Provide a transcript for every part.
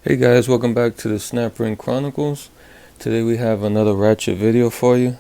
Hey guys, welcome back to the Snap Ring Chronicles. Today we have another Ratchet video for you.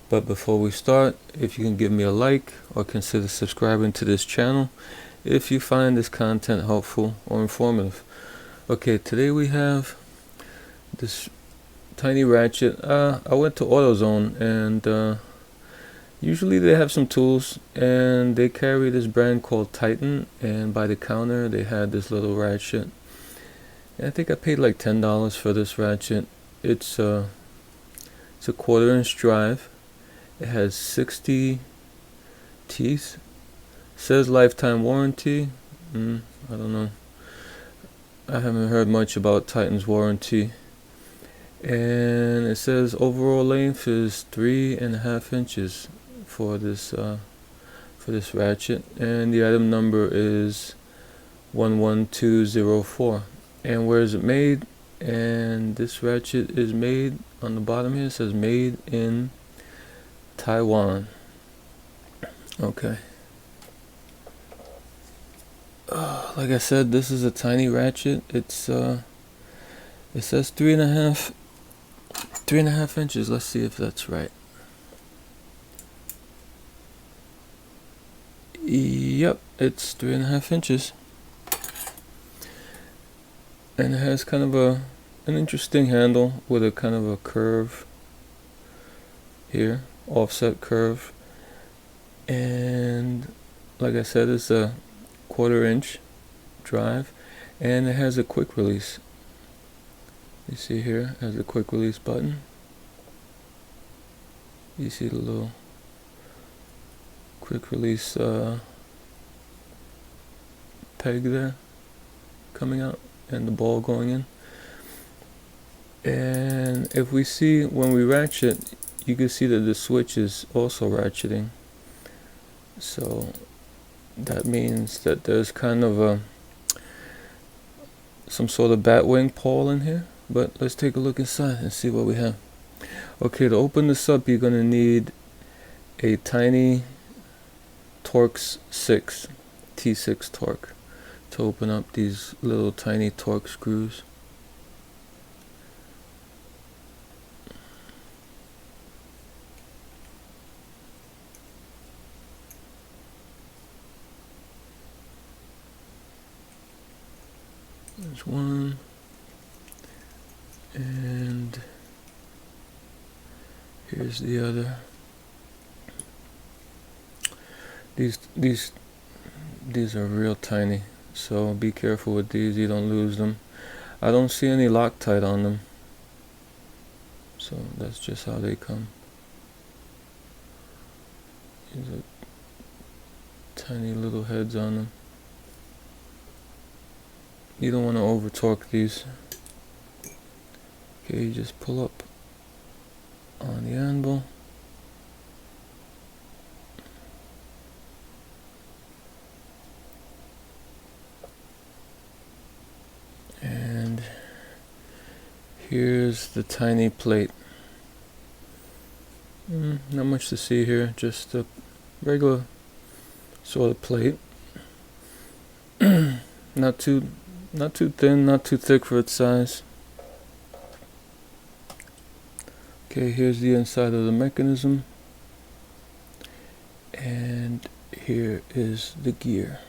But before we start, if you can give me a like or consider subscribing to this channel if you find this content helpful or informative. Okay, today we have this tiny Ratchet. I went to AutoZone and usually they have some tools and they carry this brand called Titan, and by the counter they had this little Ratchet. I think I paid like $10 for this Ratchet. It's a 1/4-inch drive. It has 60 teeth. Says lifetime warranty. I don't know. I haven't heard much about Titan's warranty. And it says overall length is 3.5 inches for this Ratchet, and the item number is 11204. And where is it made? And this Ratchet is made, on the bottom here it says made in Taiwan. Okay. Like I said, this is a tiny Ratchet. It says 3.5 inches. Let's see if that's right. Yep, it's 3.5 inches. And it has kind of an interesting handle with a kind of a curve here, offset curve. And like I said, it's a 1/4-inch drive, and it has a quick release. You see here, it has a quick release button. You see the little quick release peg there coming out, and the ball going in. And if we see when we ratchet, you can see that the switch is also ratcheting, so that means that there's kind of some sort of bat wing pawl in here. But let's take a look inside and see what we have. Okay, to open this up, you're gonna need a tiny Torx 6 T6 torque to open up these little tiny torque screws. There's one, and here's the other. These are real tiny, so be careful with these, you don't lose them. I don't see any Loctite on them, so that's just how they come. These are tiny little heads on them. You don't want to over torque these. Okay, you just pull up on the anvil. And here's the tiny plate. Not much to see here, just a regular sort of plate. Not too thin, not too thick for its size. Okay, here's the inside of the mechanism, and here is the gear.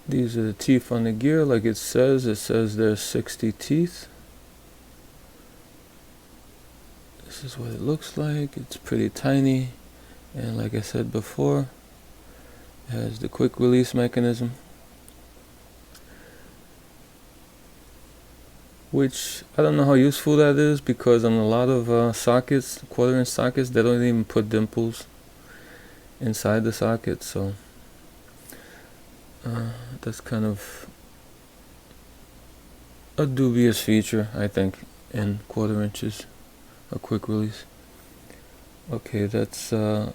These are the teeth on the gear, like it says. It says there's 60 teeth. This is what it looks like. It's pretty tiny, and like I said before, it has the quick release mechanism, which I don't know how useful that is, because on a lot of sockets, 1/4-inch sockets, they don't even put dimples inside the socket, so that's kind of a dubious feature, I think, in 1/4 inches. A quick release. Okay, that's the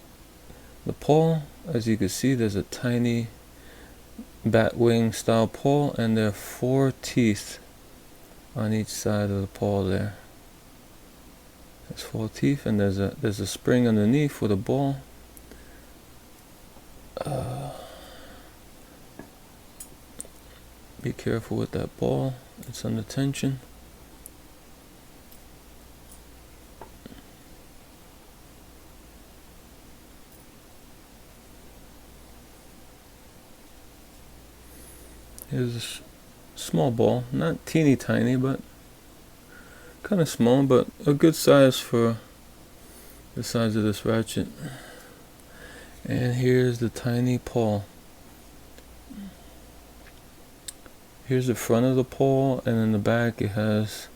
pawl. As you can see, there's a tiny bat wing style pawl, and there are 4 teeth on each side of the pawl there. There's 4 teeth, and there's a spring underneath with a ball. Be careful with that ball, it's under tension. Here's a small ball, not teeny tiny, but kind of small, but a good size for the size of this ratchet. And here's the tiny pawl. Here's the front of the pawl, and in the back it has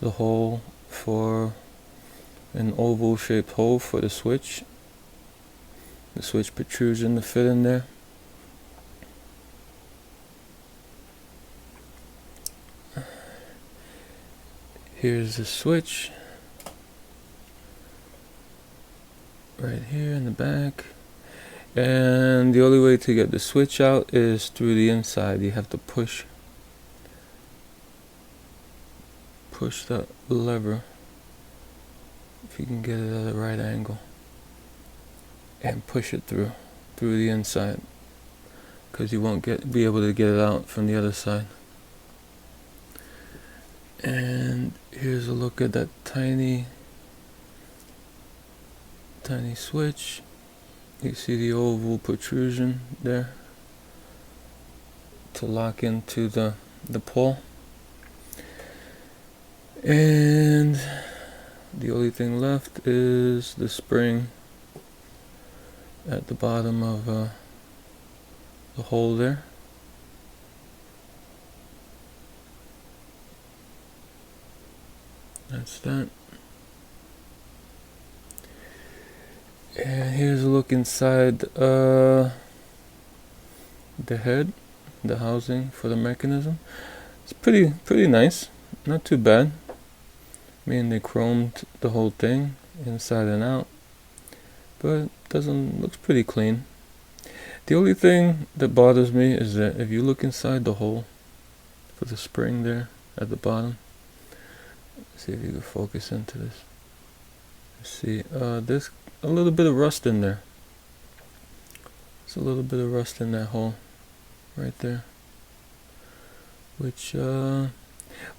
the hole for an oval shaped hole for the switch. The switch protrusion to fit in there. Here's the switch right here in the back, and the only way to get the switch out is through the inside. You have to push that lever, if you can get it at the right angle, and push it through the inside, because you won't be able to get it out from the other side. And here's a look at that tiny switch. You see the oval protrusion there to lock into the pawl. And the only thing left is the spring at the bottom of the hole there. That's that. And here's a look inside the head, the housing for the mechanism. It's pretty nice, not too bad. I mean, they chromed the whole thing inside and out, but looks pretty clean. The only thing that bothers me is that if you look inside the hole for the spring there at the bottom, see if you can focus into this. See, there's a little bit of rust in there. There's a little bit of rust in that hole right there. Which, oh,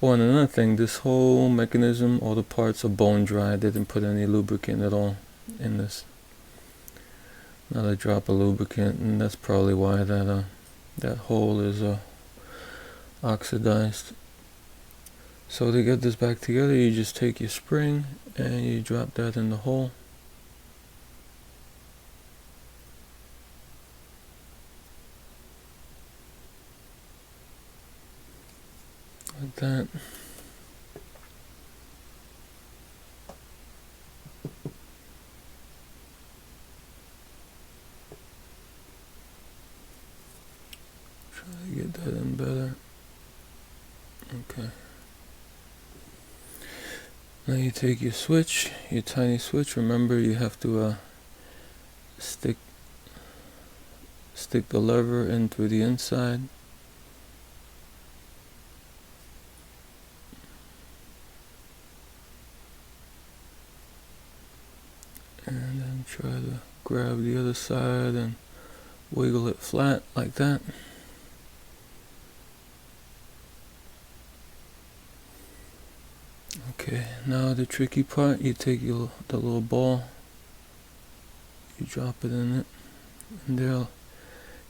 and another thing, this whole mechanism, all the parts are bone dry. They didn't put any lubricant at all in this. Not a drop of lubricant, and that's probably why that hole is oxidized. So to get this back together, you just take your spring and you drop that in the hole. Like that. Try to get that in better. Okay. Now you take your switch, your tiny switch. Remember, you have to stick the lever in through the inside. And then try to grab the other side and wiggle it flat like that. Okay, now the tricky part, you take the little ball, you drop it in it, and there,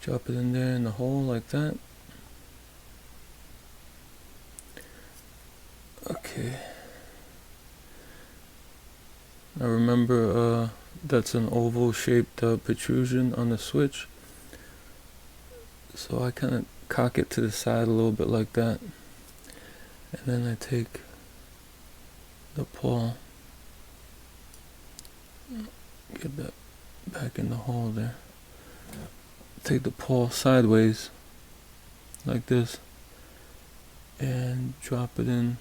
drop it in there in the hole like that. Okay. Now remember, that's an oval shaped protrusion on the switch. So I kind of cock it to the side a little bit like that. And then I take the pawl, get that back in the hole there. Take the pawl sideways like this and drop it in.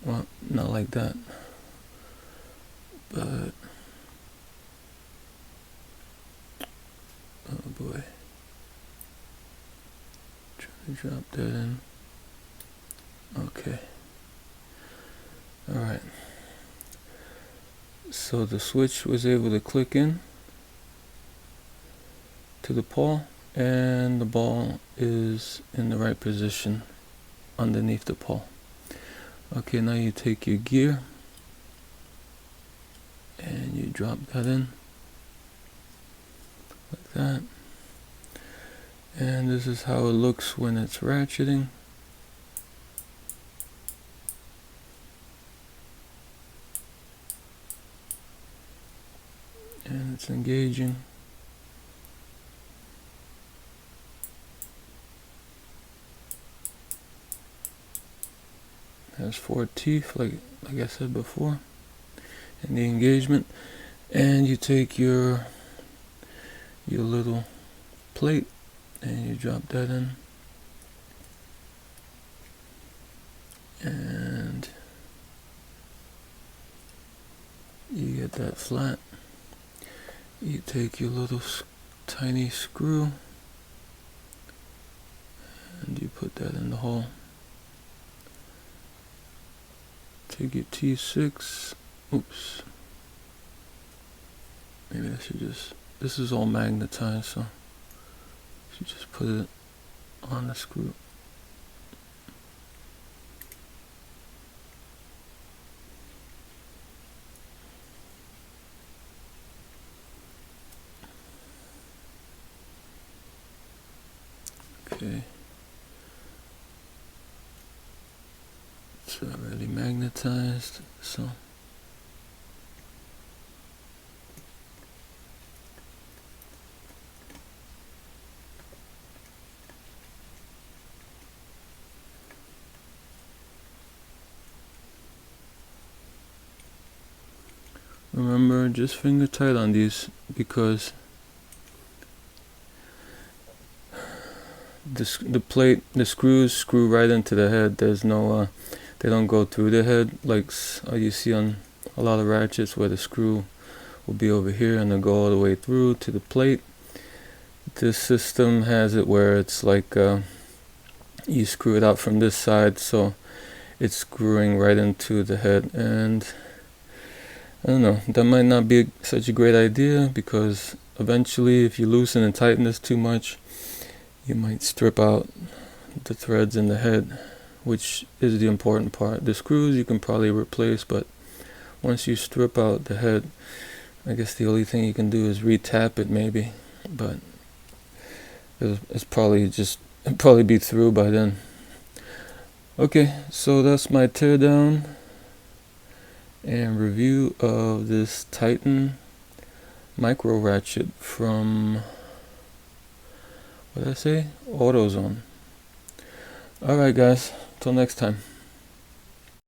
Well, not like that, but oh boy, try to drop that in. Okay. Alright, so the switch was able to click in to the pawl, and the ball is in the right position underneath the pawl. Okay, now you take your gear and you drop that in like that, and this is how it looks when it's ratcheting. And it's engaging. Has 4 teeth, like I said before, in the engagement. And you take your little plate and you drop that in, and you get that flat. You take your little tiny screw and you put that in the hole. Take your T6. Oops. Maybe I should just, this is all magnetized, so I should just put it on the screw. Okay. It's already magnetized, so remember, just finger tight on these, because the screws screw right into the head. There's no they don't go through the head like you see on a lot of ratchets, where the screw will be over here and they'll go all the way through to the plate. This system has it where it's like you screw it out from this side, so it's screwing right into the head. And I don't know, that might not be such a great idea, because eventually if you loosen and tighten this too much, you might strip out the threads in the head, which is the important part. The screws you can probably replace, but once you strip out the head, I guess the only thing you can do is re-tap it maybe, but it's probably be through by then. Okay, so that's my teardown and review of this Titan micro ratchet from, what did I say? AutoZone. Alright guys, till next time.